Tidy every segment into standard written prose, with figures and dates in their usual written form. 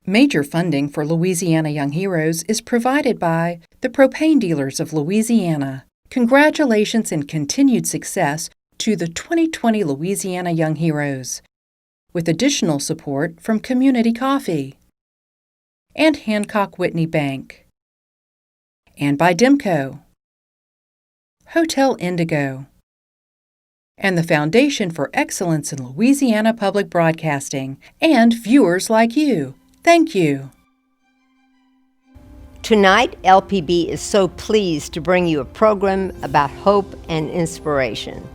Major funding for Louisiana Young Heroes is provided by the Propane Dealers of Louisiana. Congratulations and continued success to the 2020 Louisiana Young Heroes, with additional support from Community Coffee and Hancock Whitney Bank, and by Demco, Hotel Indigo, and the Foundation for Excellence in Louisiana Public Broadcasting, and viewers like you. Thank you. Tonight, LPB is so pleased to bring you a program about hope and inspiration.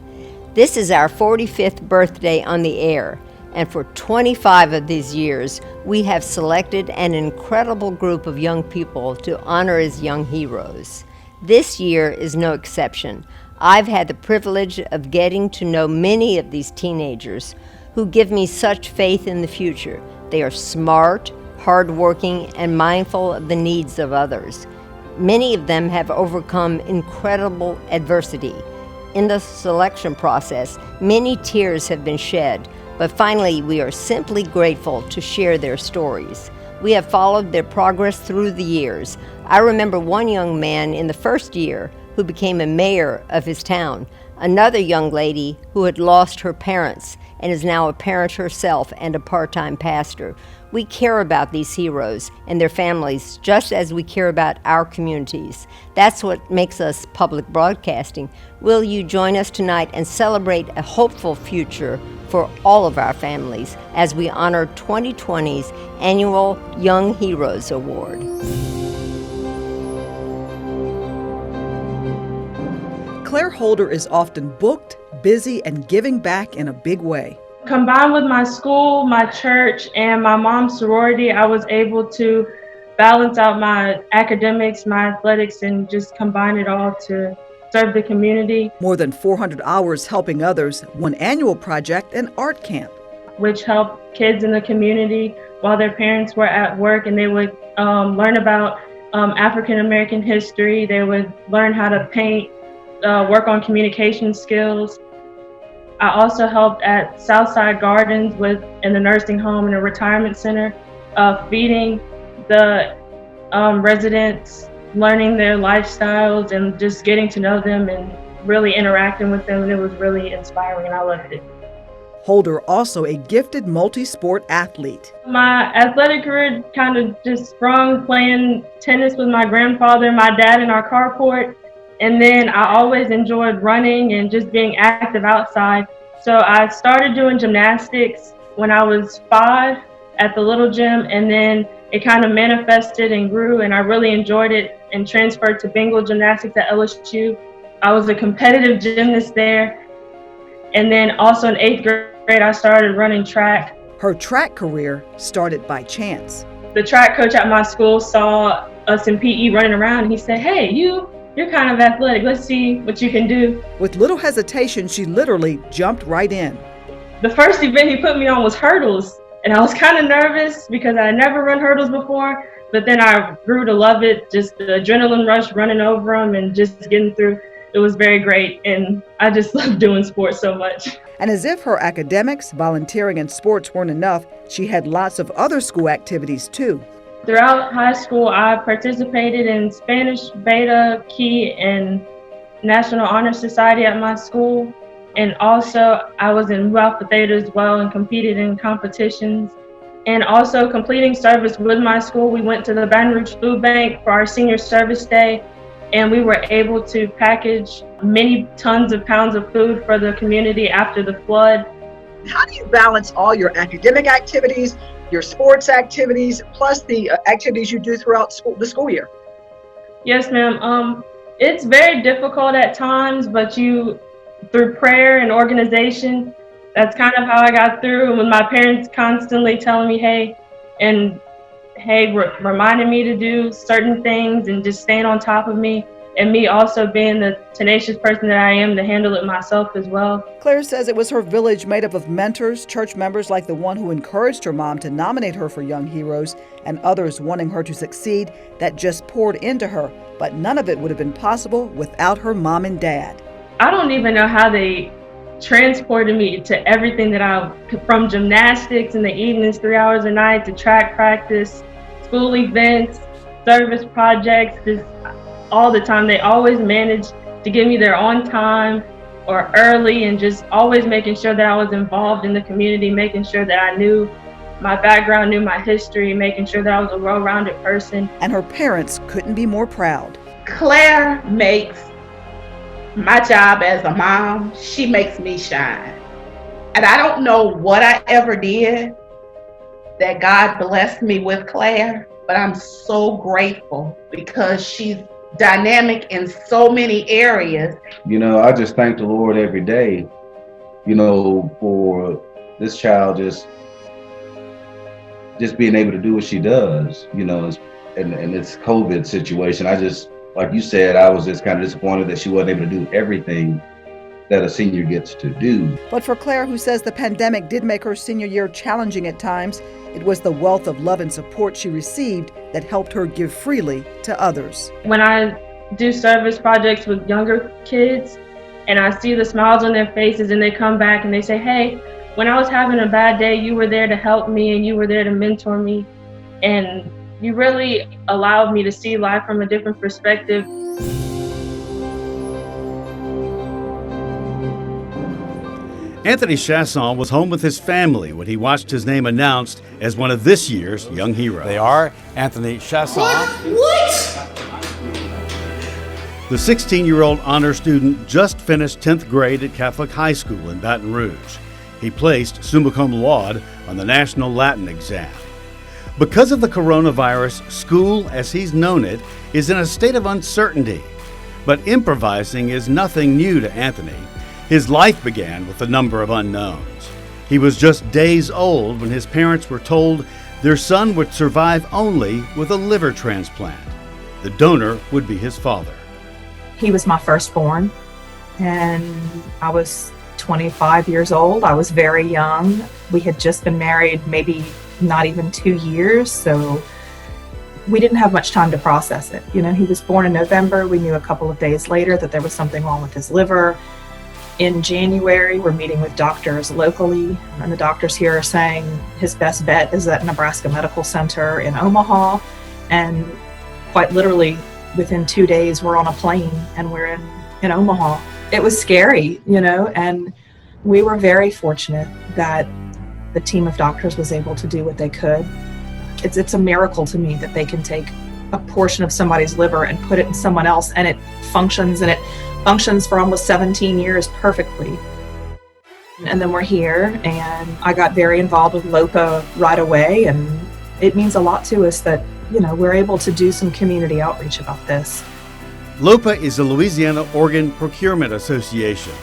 This is our 45th birthday on the air, and for 25 of these years, we have selected an incredible group of young people to honor as young heroes. This year is no exception. I've had the privilege of getting to know many of these teenagers who give me such faith in the future. They are smart, hardworking, and mindful of the needs of others. Many of them have overcome incredible adversity. In the selection process, many tears have been shed, but finally we are simply grateful to share their stories. We have followed their progress through the years. I remember one young man in the first year who became a mayor of his town, another young lady who had lost her parents and is now a parent herself and a part-time pastor. We care about these heroes and their families just as we care about our communities. That's what makes us public broadcasting. Will you join us tonight and celebrate a hopeful future for all of our families as we honor 2020's annual Young Heroes Award? Claire Holder is often booked, busy, and giving back in a big way. Combined with my school, my church, and my mom's sorority, I was able to balance out my academics, my athletics, and just combine it all to serve the community. More than 400 hours helping others, one annual project, an art camp, which helped kids in the community while their parents were at work, and they would learn about African American history. They would learn how to paint, work on communication skills. I also helped at Southside Gardens in the nursing home and a retirement center, feeding the residents, learning their lifestyles and just getting to know them and really interacting with them. And it was really inspiring and I loved it. Holder, also a gifted multi-sport athlete. My athletic career kind of just sprung playing tennis with my grandfather and my dad in our carport. And then I always enjoyed running and just being active outside. So I started doing gymnastics when I was 5 at the little gym, and then it kind of manifested and grew, and I really enjoyed it and transferred to Bengal gymnastics at LSU. I was a competitive gymnast there. And then also in 8th grade, I started running track. Her track career started by chance. The track coach at my school saw us in PE running around, and he said, "Hey, you're kind of athletic. Let's see what you can do." With little hesitation, she literally jumped right in. The first event he put me on was hurdles, and I was kind of nervous because I had never run hurdles before, but then I grew to love it, just the adrenaline rush, running over them and just getting through. It was very great, and I just love doing sports so much. And as if her academics, volunteering, and sports weren't enough, she had lots of other school activities too. Throughout high school, I participated in Spanish, Beta, Key, and National Honor Society at my school. And also, I was in Mu Alpha Theta as well and competed in competitions. And also completing service with my school, we went to the Baton Rouge Food Bank for our senior service day. And we were able to package many tons of pounds of food for the community after the flood. How do you balance all your academic activities, your sports activities, plus the activities you do throughout the school year? Yes, ma'am. It's very difficult at times, but through prayer and organization, that's kind of how I got through. And with my parents constantly telling me, hey, reminding me to do certain things and just staying on top of me, and me also being the tenacious person that I am to handle it myself as well. Claire says it was her village made up of mentors, church members like the one who encouraged her mom to nominate her for Young Heroes, and others wanting her to succeed that just poured into her. But none of it would have been possible without her mom and dad. I don't even know how they transported me to everything that from gymnastics in the evenings, 3 hours a night, to track practice, school events, service projects, just all the time. They always managed to get me there on time or early, and just always making sure that I was involved in the community, making sure that I knew my background, knew my history, making sure that I was a well-rounded person. And her parents couldn't be more proud. Claire makes my job as a mom, she makes me shine. And I don't know what I ever did that God blessed me with Claire, but I'm so grateful because she's dynamic in so many areas. You know, I just thank the Lord every day, you know, for this child just being able to do what she does, you know, in this COVID situation. I just, like you said, I was just kind of disappointed that she wasn't able to do everything that a senior gets to do. But for Claire, who says the pandemic did make her senior year challenging at times, it was the wealth of love and support she received that helped her give freely to others. When I do service projects with younger kids and I see the smiles on their faces and they come back and they say, hey, when I was having a bad day, you were there to help me and you were there to mentor me. And you really allowed me to see life from a different perspective. Anthony Shassall was home with his family when he watched his name announced as one of this year's Young Heroes. They are Anthony Shassall. What? The 16-year-old honor student just finished 10th grade at Catholic High School in Baton Rouge. He placed summa cum laude on the National Latin exam. Because of the coronavirus, school, as he's known it, is in a state of uncertainty. But improvising is nothing new to Anthony. His life began with a number of unknowns. He was just days old when his parents were told their son would survive only with a liver transplant. The donor would be his father. He was my firstborn, and I was 25 years old. I was very young. We had just been married maybe not even 2 years, so we didn't have much time to process it. You know, he was born in November. We knew a couple of days later that there was something wrong with his liver. In January, we're meeting with doctors locally, and the doctors here are saying his best bet is at Nebraska Medical Center in Omaha. And quite literally, within 2 days, we're on a plane and we're in Omaha. It was scary, you know, and we were very fortunate that the team of doctors was able to do what they could. It's a miracle to me that they can take a portion of somebody's liver and put it in someone else, and it functions for almost 17 years perfectly. And then we're here, and I got very involved with LOPA right away, and it means a lot to us that, you know, we're able to do some community outreach about this. LOPA is the Louisiana Organ Procurement Association.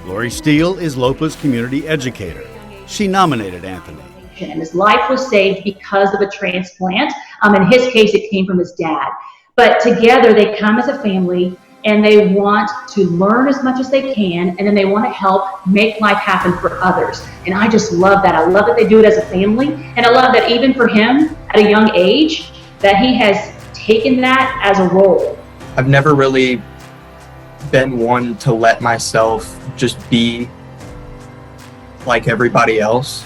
Lori Steele is LOPA's community educator. She nominated Anthony. And his life was saved because of a transplant. In his case, it came from his dad. But together, they come as a family, and they want to learn as much as they can, and then they want to help make life happen for others. And I just love that. I love that they do it as a family, and I love that even for him at a young age, that he has taken that as a role. I've never really been one to let myself just be like everybody else,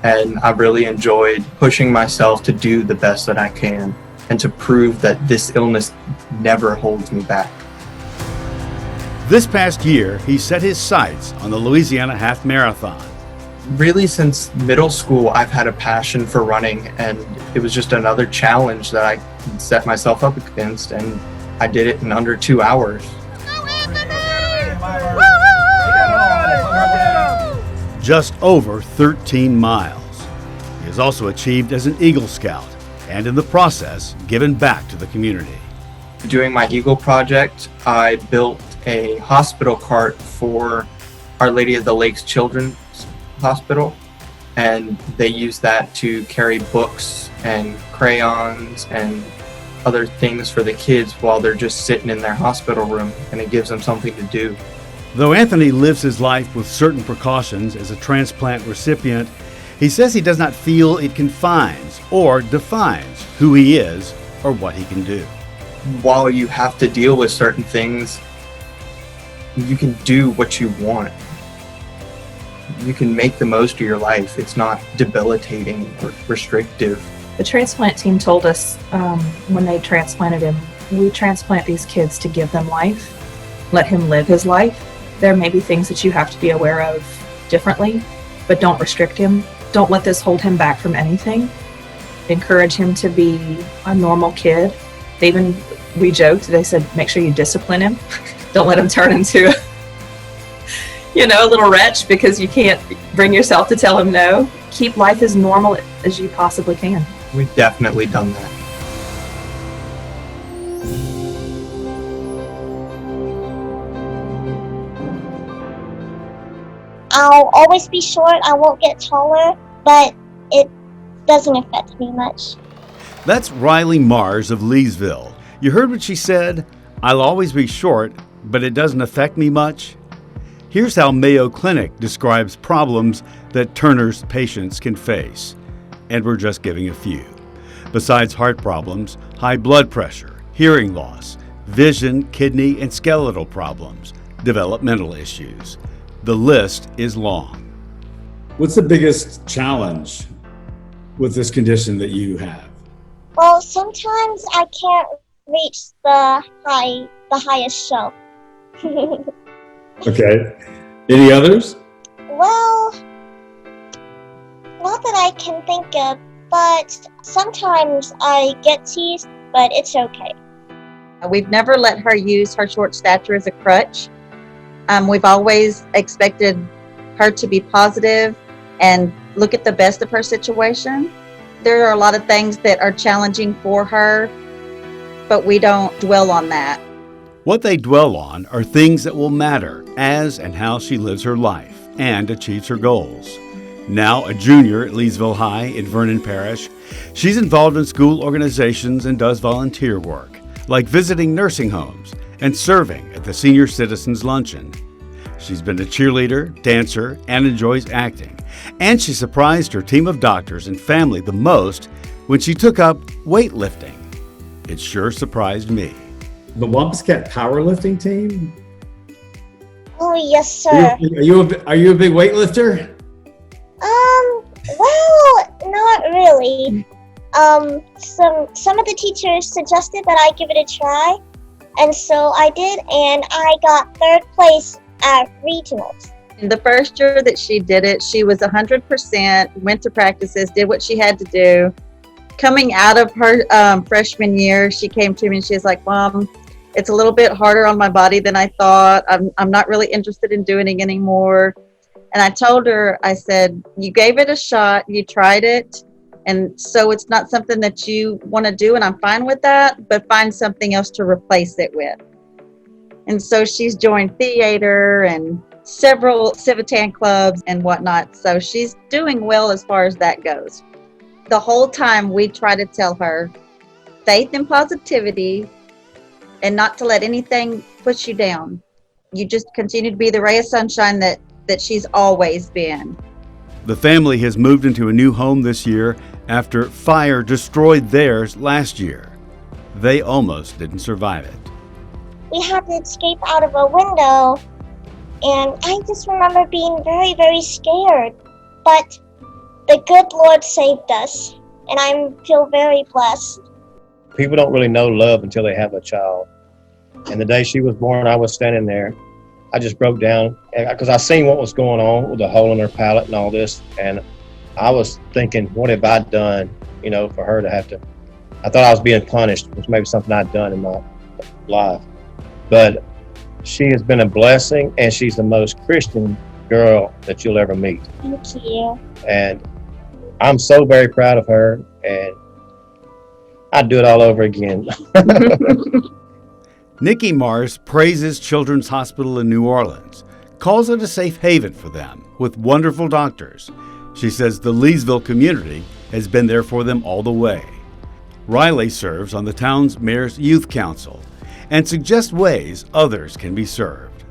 and I've really enjoyed pushing myself to do the best that I can and to prove that this illness never holds me back. This past year, he set his sights on the Louisiana Half Marathon. Really, since middle school, I've had a passion for running, and it was just another challenge that I set myself up against, and I did it in under 2 hours. Just over 13 miles. He has also achieved as an Eagle Scout, and in the process, given back to the community. Doing my Eagle project, I built a hospital cart for Our Lady of the Lakes Children's Hospital, and they use that to carry books and crayons and other things for the kids while they're just sitting in their hospital room, and it gives them something to do. Though Anthony lives his life with certain precautions as a transplant recipient, he says he does not feel it confines or defines who he is or what he can do. While you have to deal with certain things, you can do what you want. you can make the most of your life. It's not debilitating or restrictive. The transplant team told us when they transplanted him, we transplant these kids to give them life, let him live his life. There may be things that you have to be aware of differently, but don't restrict him. Don't let this hold him back from anything. Encourage him to be a normal kid. We joked, they said, make sure you discipline him. Don't let him turn into a little wretch because you can't bring yourself to tell him no. Keep life as normal as you possibly can. We've definitely done that. I'll always be short, I won't get taller, but it doesn't affect me much. That's Riley Mars of Leesville. You heard what she said? I'll always be short, but it doesn't affect me much. Here's how Mayo Clinic describes problems that Turner's patients can face. And we're just giving a few. Besides heart problems, high blood pressure, hearing loss, vision, kidney, and skeletal problems, developmental issues. The list is long. What's the biggest challenge with this condition that you have? Well, sometimes I can't reach the highest shelf. Okay. Any others? Well, not that I can think of, but sometimes I get teased, but it's okay. We've never let her use her short stature as a crutch. We've always expected her to be positive and look at the best of her situation. There are a lot of things that are challenging for her, but we don't dwell on that. What they dwell on are things that will matter as and how she lives her life and achieves her goals. Now a junior at Leesville High in Vernon Parish, she's involved in school organizations and does volunteer work, like visiting nursing homes and serving at the Senior Citizens Luncheon. She's been a cheerleader, dancer, and enjoys acting. And she surprised her team of doctors and family the most when she took up weightlifting. It sure surprised me. The Wampuscat powerlifting team? Oh, yes, sir. Are you a big weightlifter? Well, not really. Some of the teachers suggested that I give it a try, and so I did, and I got 3rd place at regionals. The first year that she did it, she was 100%, went to practices, did what she had to do. Coming out of her freshman year, she came to me and she was like, Mom, it's a little bit harder on my body than I thought. I'm not really interested in doing it anymore. And I told her, I said, you gave it a shot, you tried it, and so it's not something that you want to do, and I'm fine with that, but find something else to replace it with. And so she's joined theater and several Civitan clubs and whatnot, so she's doing well as far as that goes. The whole time we try to tell her faith and positivity and not to let anything push you down. You just continue to be the ray of sunshine that she's always been. The family has moved into a new home this year after fire destroyed theirs last year. They almost didn't survive it. We had to escape out of a window, and I just remember being very, very scared. But the good Lord saved us, and I feel very blessed. People don't really know love until they have a child. And the day she was born, I was standing there. I just broke down because I seen what was going on with the hole in her palate and all this. And I was thinking, what have I done, for her to have to, I thought I was being punished, which may be something I'd done in my life. But she has been a blessing, and she's the most Christian girl that you'll ever meet. Thank you. And I'm so very proud of her, and I'd do it all over again. Nikki Mars praises Children's Hospital in New Orleans, calls it a safe haven for them with wonderful doctors. She says the Leesville community has been there for them all the way. Riley serves on the town's mayor's youth council and suggests ways others can be served.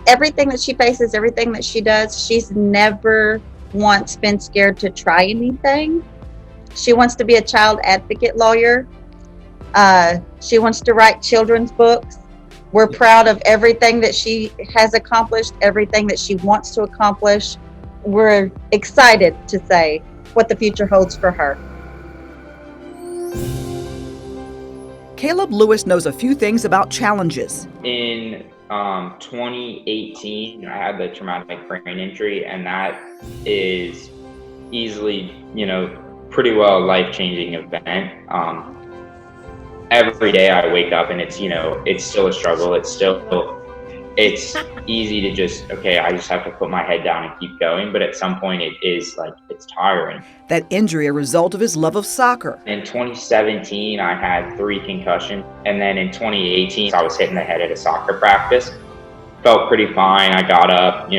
Everything that she faces, everything that she does, she's never once been scared to try anything. She wants to be a child advocate lawyer. She wants to write children's books. We're proud of everything that she has accomplished, everything that she wants to accomplish. We're excited to say what the future holds for her. Caleb Lewis knows a few things about challenges. In 2018, I had the traumatic brain injury, and that is easily, pretty well a life-changing event. Every day I wake up and it's still a struggle. It's easy to just, I just have to put my head down and keep going. But at some point it's tiring. That injury a result of his love of soccer. In 2017, I had 3 concussions. And then in 2018, I was hitting the head at a soccer practice. Felt pretty fine. I got up,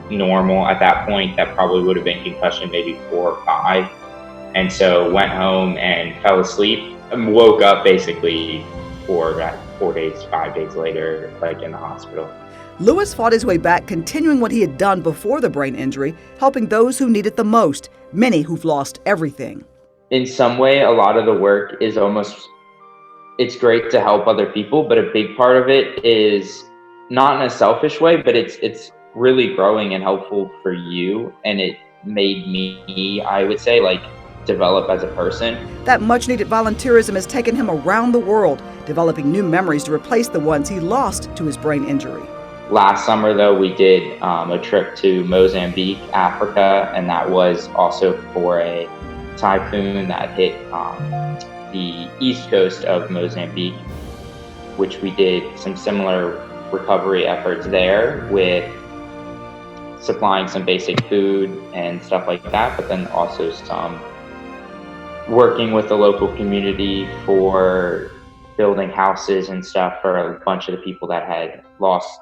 normal at that point. That probably would have been concussion maybe 4 or 5. And so went home and fell asleep and woke up basically 5 days later, in the hospital. Lewis fought his way back, continuing what he had done before the brain injury, helping those who need it the most, many who've lost everything. In some way, a lot of the work is it's great to help other people, but a big part of it is not in a selfish way, but it's really growing and helpful for you. And it made me, I would say, develop as a person. That much-needed volunteerism has taken him around the world, developing new memories to replace the ones he lost to his brain injury. Last summer, though, we did a trip to Mozambique, Africa, and that was also for a typhoon that hit the east coast of Mozambique, which we did some similar recovery efforts there with supplying some basic food and stuff like that, but then also some working with the local community for building houses and stuff for a bunch of the people that had lost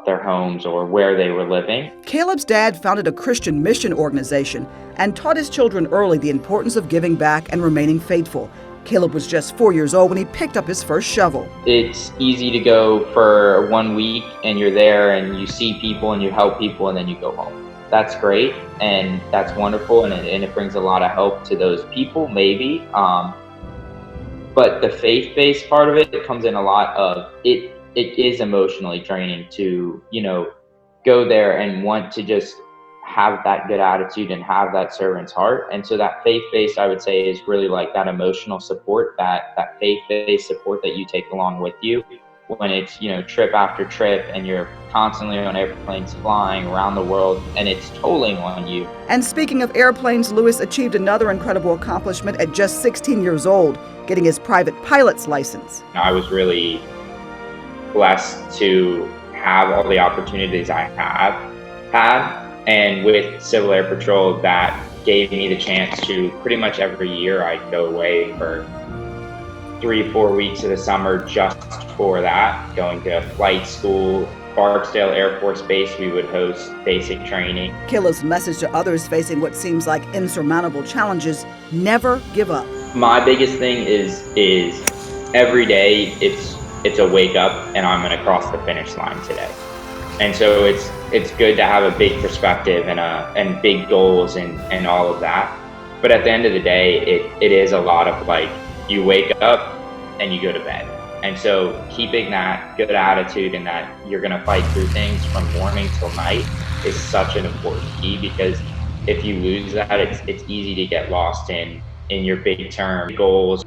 their homes or where they were living. Caleb's dad founded a Christian mission organization and taught his children early the importance of giving back and remaining faithful. Caleb was just 4 years old when he picked up his first shovel. It's easy to go for 1 week and you're there and you see people and you help people and then you go home. That's great and that's wonderful and it brings a lot of help to those people maybe. But the faith-based part of it comes in a lot of it is emotionally draining to, go there and want to just have that good attitude and have that servant's heart. And so that faith-based, I would say, is really that emotional support, that faith-based support that you take along with you when it's, trip after trip and you're constantly on airplanes flying around the world and it's tolling on you. And speaking of airplanes, Lewis achieved another incredible accomplishment at just 16 years old, getting his private pilot's license. I was really blessed to have all the opportunities I have had, and with Civil Air Patrol that gave me the chance to pretty much every year I'd go away for 3-4 weeks of the summer just for that, going to flight school. Barksdale Air Force Base, we would host basic training. Caleb's message to others facing what seems like insurmountable challenges: never give up. My biggest thing is every day it's a wake up and I'm going to cross the finish line today. And so it's good to have a big perspective and big goals and all of that. But at the end of the day, it is a lot of you wake up and you go to bed. And so keeping that good attitude and that you're going to fight through things from morning till night is such an important key, because if you lose that, it's easy to get lost in your big term goals.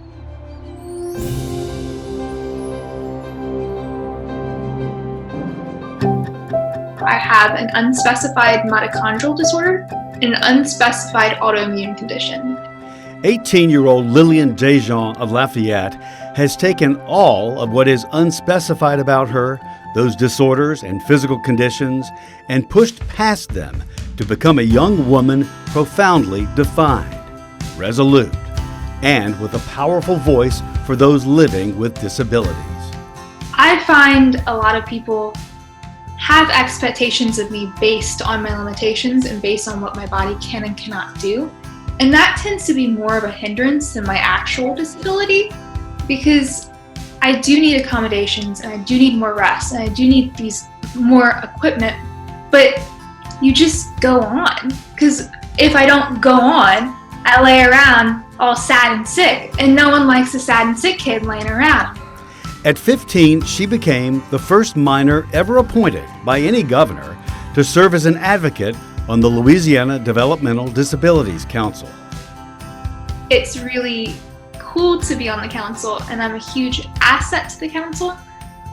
I have an unspecified mitochondrial disorder and an unspecified autoimmune condition. 18-year-old Lillian Dejean of Lafayette has taken all of what is unspecified about her, those disorders and physical conditions, and pushed past them to become a young woman profoundly defined, resolute, and with a powerful voice for those living with disabilities. I find a lot of people have expectations of me based on my limitations and based on what my body can and cannot do. And that tends to be more of a hindrance than my actual disability, because I do need accommodations and I do need more rest and I do need these more equipment, but you just go on. Because if I don't go on, I lay around all sad and sick, and no one likes a sad and sick kid laying around. At 15, she became the first minor ever appointed by any governor to serve as an advocate on the Louisiana Developmental Disabilities Council. It's really cool to be on the council, and I'm a huge asset to the council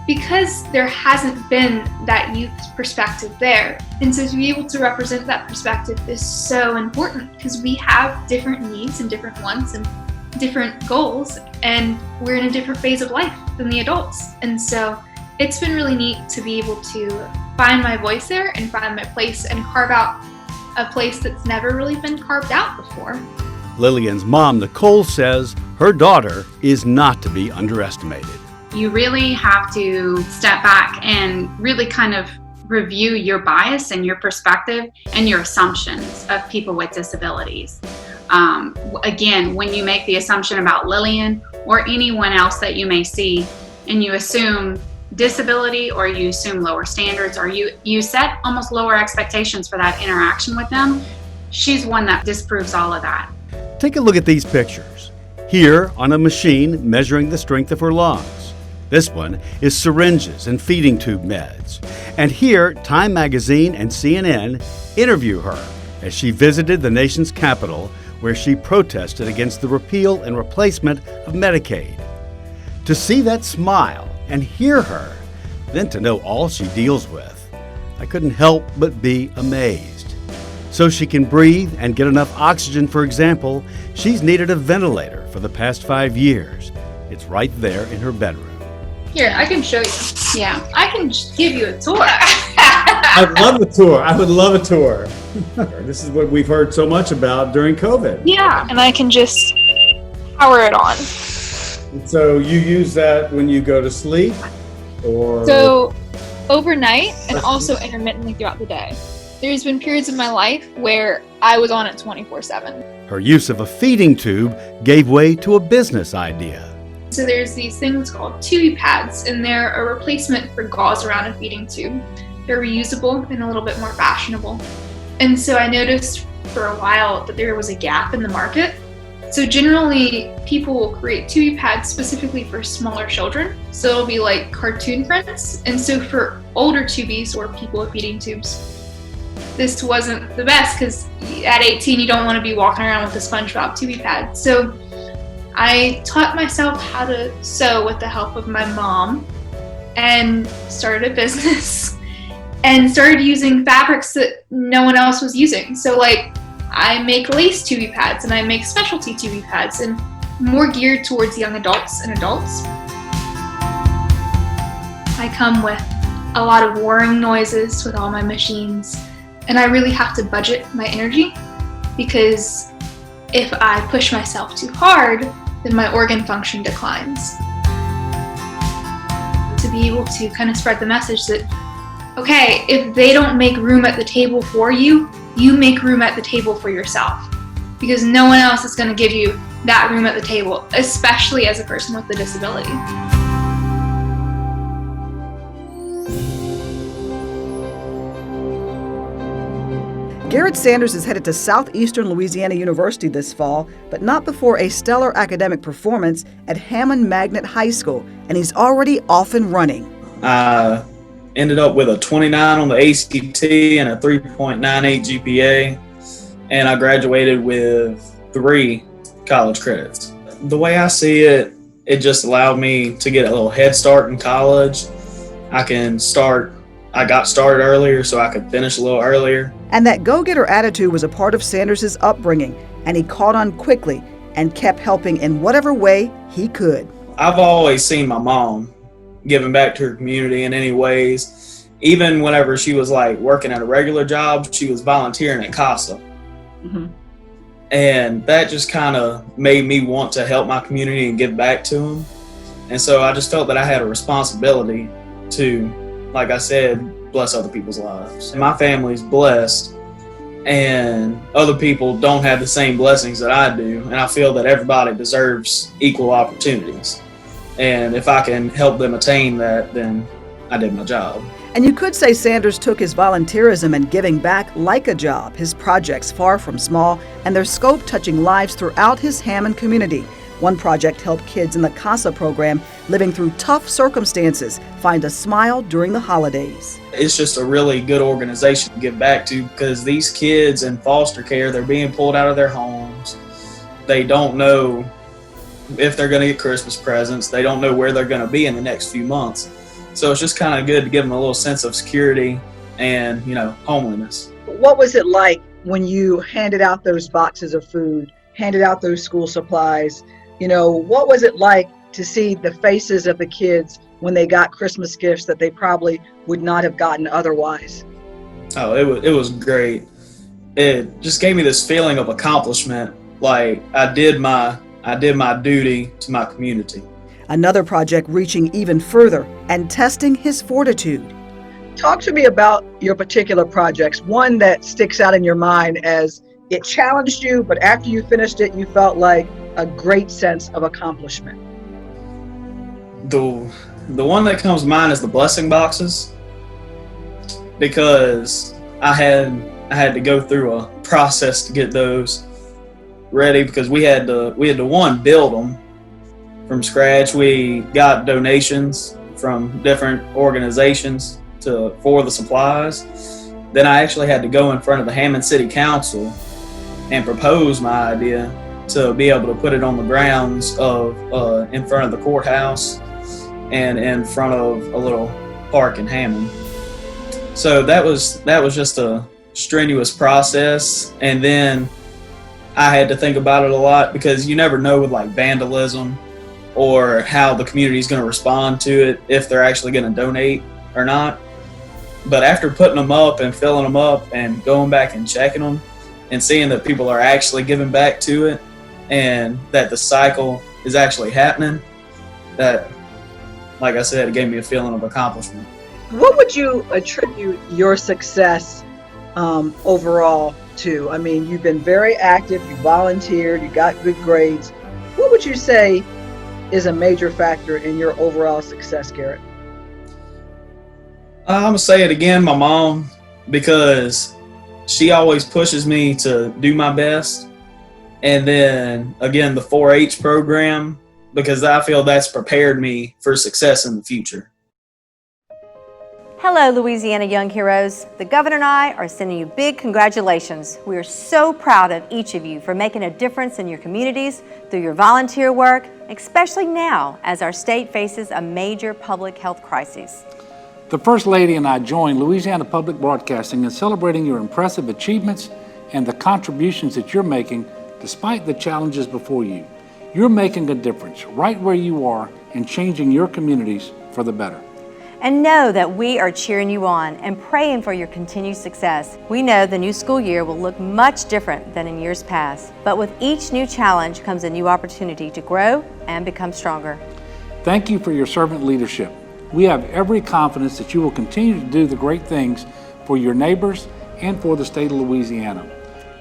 because there hasn't been that youth perspective there. And so to be able to represent that perspective is so important because we have different needs and different wants and different goals, and we're in a different phase of life than the adults. And so it's been really neat to be able to find my voice there and find my place and carve out a place that's never really been carved out before. Lillian's mom, Nicole, says her daughter is not to be underestimated. You really have to step back and really kind of review your bias and your perspective and your assumptions of people with disabilities. Again, when you make the assumption about Lillian or anyone else that you may see, and you assume disability or you assume lower standards or you set almost lower expectations for that interaction with them, she's one that disproves all of that. Take a look at these pictures. Here on a machine measuring the strength of her lungs. This one is syringes and feeding tube meds. And here, Time Magazine and CNN interview her as she visited the nation's capital, where she protested against the repeal and replacement of Medicaid. To see that smile and hear her, then to know all she deals with, I couldn't help but be amazed. So she can breathe and get enough oxygen, for example, she's needed a ventilator for the past 5 years. It's right there in her bedroom. Here, I can show you. Yeah, I can give you a tour. I'd love a tour. I would love a tour. This is what we've heard so much about during COVID. Yeah, and I can just power it on. So you use that when you go to sleep, or? So overnight and also intermittently throughout the day. There's been periods of my life where I was on it 24/7. Her use of a feeding tube gave way to a business idea. So there's these things called tubey pads, and they're a replacement for gauze around a feeding tube. They're reusable and a little bit more fashionable. And so I noticed for a while that there was a gap in the market. So generally, people will create tubey pads specifically for smaller children. So it'll be like cartoon prints. And so for older tubies or people with feeding tubes, this wasn't the best because at 18, you don't want to be walking around with a SpongeBob tubey pad. So I taught myself how to sew with the help of my mom and started a business and started using fabrics that no one else was using. So like I make lace tubey pads and I make specialty tubey pads and more geared towards young adults and adults. I come with a lot of whirring noises with all my machines, and I really have to budget my energy because if I push myself too hard, then my organ function declines. To be able to kind of spread the message that, okay, if they don't make room at the table for you, you make room at the table for yourself. Because no one else is going to give you that room at the table, especially as a person with a disability. Garrett Sanders is headed to Southeastern Louisiana University this fall, but not before a stellar academic performance at Hammond Magnet High School, and he's already off and running. I ended up with a 29 on the ACT and a 3.98 GPA, and I graduated with 3 college credits. The way I see it, it just allowed me to get a little head start in college. I got started earlier so I could finish a little earlier. And that go-getter attitude was a part of Sanders' upbringing, and he caught on quickly and kept helping in whatever way he could. I've always seen my mom giving back to her community in any ways. Even whenever she was like working at a regular job, she was volunteering at CASA. Mm-hmm. And that just kind of made me want to help my community and give back to them. And so I just felt that I had a responsibility to, like I said, bless other people's lives. My family's blessed, and other people don't have the same blessings that I do, and I feel that everybody deserves equal opportunities. And if I can help them attain that, then I did my job. And you could say Sanders took his volunteerism and giving back like a job, his projects far from small, and their scope touching lives throughout his Hammond community. One project helped kids in the CASA program living through tough circumstances find a smile during the holidays. It's just a really good organization to give back to, because these kids in foster care, they're being pulled out of their homes. They don't know if they're going to get Christmas presents. They don't know where they're going to be in the next few months. So it's just kind of good to give them a little sense of security and, homeliness. What was it like when you handed out those boxes of food, handed out those school supplies? What was it like to see the faces of the kids when they got Christmas gifts that they probably would not have gotten otherwise? Oh, it was great. It just gave me this feeling of accomplishment, like I did my duty to my community. Another project reaching even further and testing his fortitude. Talk to me about your particular projects, one that sticks out in your mind as it challenged you, but after you finished it, you felt like a great sense of accomplishment. The one that comes to mind is the blessing boxes, because I had to go through a process to get those ready, because we had to build them from scratch. We got donations from different organizations for the supplies. Then I actually had to go in front of the Hammond City Council and propose my idea to be able to put it on the grounds of in front of the courthouse and in front of a little park in Hammond. So that was just a strenuous process, and then I had to think about it a lot, because you never know with like vandalism or how the community is going to respond to it, if they're actually going to donate or not. But after putting them up and filling them up and going back and checking them and seeing that people are actually giving back to it and that the cycle is actually happening, that, like I said, it gave me a feeling of accomplishment. What would you attribute your success overall to? I mean, you've been very active, you volunteered, you got good grades. What would you say is a major factor in your overall success, Garrett? I'm going to say it again, my mom, because she always pushes me to do my best. And then, again, the 4-H program, because I feel that's prepared me for success in the future. Hello, Louisiana Young Heroes. The governor and I are sending you big congratulations. We are so proud of each of you for making a difference in your communities through your volunteer work, especially now as our state faces a major public health crisis. The First Lady and I join Louisiana Public Broadcasting in celebrating your impressive achievements and the contributions that you're making despite the challenges before you. You're making a difference right where you are and changing your communities for the better. And know that we are cheering you on and praying for your continued success. We know the new school year will look much different than in years past, but with each new challenge comes a new opportunity to grow and become stronger. Thank you for your servant leadership. We have every confidence that you will continue to do the great things for your neighbors and for the state of Louisiana.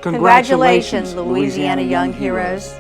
Congratulations, Louisiana Young Heroes.